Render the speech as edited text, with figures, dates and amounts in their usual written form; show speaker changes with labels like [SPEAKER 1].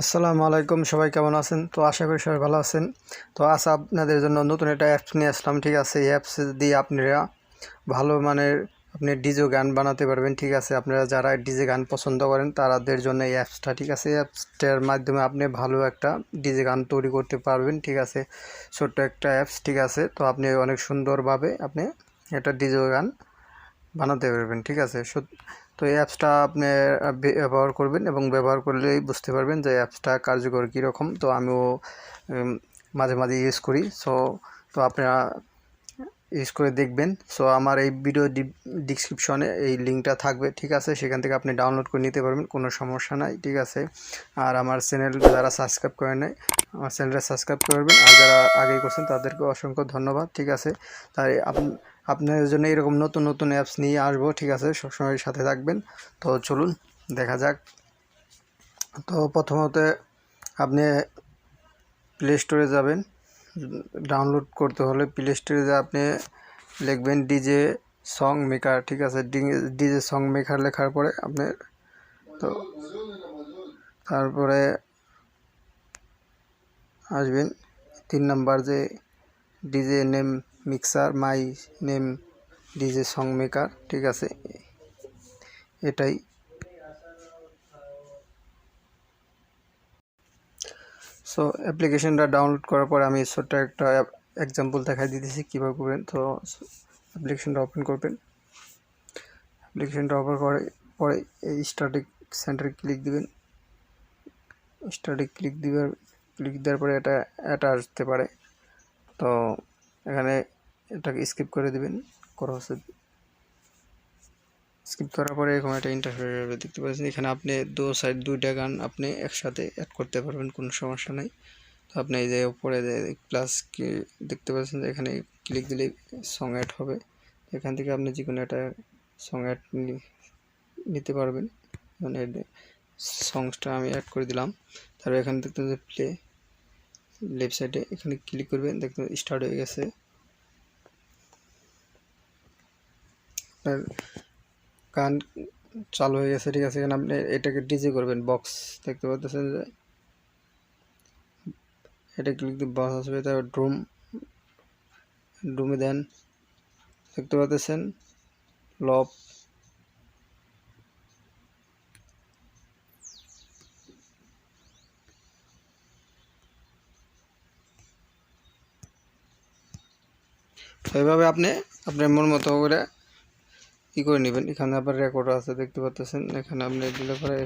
[SPEAKER 1] আসসালামু আলাইকুম, সবাই কেমন আছেন? তো আশা করি সবাই ভালো আছেন। তো আজ আপনাদের জন্য নতুন একটা অ্যাপস নিয়ে আসলাম। ঠিক আছে, এই অ্যাপস দিয়ে আপনারা ভালো মানের আপনি ডিজে গান বানাতে পারবেন। ঠিক আছে, আপনারা যারা ডিজে গান পছন্দ করেন তাদের জন্য এই অ্যাপসটা। ঠিক আছে, এই অ্যাপসটার মাধ্যমে আপনি ভালো একটা ডিজে গান তৈরি করতে পারবেন। ঠিক আছে, ছোট্ট একটা অ্যাপস। ঠিক আছে, তো আপনি অনেক সুন্দরভাবে আপনি একটা ডিজে গান বানাতে পারবেন। ঠিক আছে, তো এই অ্যাপসটা আপনি ব্যবহার করবেন এবং ব্যবহার করলেই বুঝতে পারবেন যে অ্যাপসটা কার্যকর কীরকম। তো আমিও মাঝে মাঝে ইউজ করি। তো আপনারা ইউজ করে দেখবেন। সো আমার এই ভিডিও ডিসক্রিপশনে এই লিঙ্কটা থাকবে। ঠিক আছে, সেখান থেকে আপনি ডাউনলোড করে নিতে পারবেন, কোনো সমস্যা নাই। ঠিক আছে, আর আমার চ্যানেল যারা সাবস্ক্রাইব করে নেয় আমার চ্যানেলটা সাবস্ক্রাইব করবেন, আর যারা আগেই করছেন তাদেরকে অসংখ্য ধন্যবাদ। ঠিক আছে, তাই আপনাদের জন্য এরকম নতুন নতুন অ্যাপস নিয়ে আসবো। ঠিক আছে, সবসময় সাথে থাকবেন। তো চলুন দেখা যাক। তো প্রথমত আপনি প্লে স্টোরে যাবেন। ডাউনলোড করতে হলে প্লে স্টোরে আপনি লিখবেন ডিজে সং মেকার। ঠিক আছে, ডিজে সং মেকার লেখার পরে আপনার তো তারপরে আসবেন 3 নাম্বার যে DJ name mixer my name DJ song maker. ঠিক আছে, এটাই। সো অ্যাপ্লিকেশনটা ডাউনলোড করার পরে আমি ছোট্ট একটা এক্সাম্পল দেখাই দিতেছি কীভাবে করবেন। তো অ্যাপ্লিকেশনটা ওপেন করবেন। অ্যাপ্লিকেশনটা ওপেন করে পরে এই স্ট্যাটিক সেন্টারে ক্লিক দিবেন। স্ট্যাটিক ক্লিক দেওয়ার পরে এটা আসতে পারে। তো এখানে এটাকে স্কিপ করে দিবেন। স্কিপ করার পরে এরকম একটা ইন্টারফেস দেখতে পাচ্ছেন। এখানে আপনি দুইটা গান আপনি একসাথে অ্যাড করতে পারবেন, কোনো সমস্যা নাই। তো আপনি এই যে উপরে যে প্লাস কি দেখতে পাচ্ছেন, এখানে ক্লিক দিলে সং অ্যাড হবে। এখান থেকে আপনি যে কোনো একটা সং অ্যাড নিতে পারবেন। মানে সংসটা আমি অ্যাড করে দিলাম। তারপর এখানে দেখতে যে প্লে লেফট সাইডে এখানে ক্লিক করবেন, দেখতে স্টার্ট হয়ে গেছে। গান চালু হয়ে গেছে। ঠিক আছে, এখানে আপনি এটাকে ডিজে করবেন। বক্স দেখতে পাচ্ছেন যে এটা ক্লিক দিয়ে বক্স আসবে। তারপর ড্রুমে দেন, দেখতে পাচ্ছেন লপ। তো এইভাবে আপনি আপনার মন মতো করে ই করে নেবেন। এখানে আবার রেকর্ড আছে দেখতে পাচ্ছেন, এখানে আপনি দিলে পরে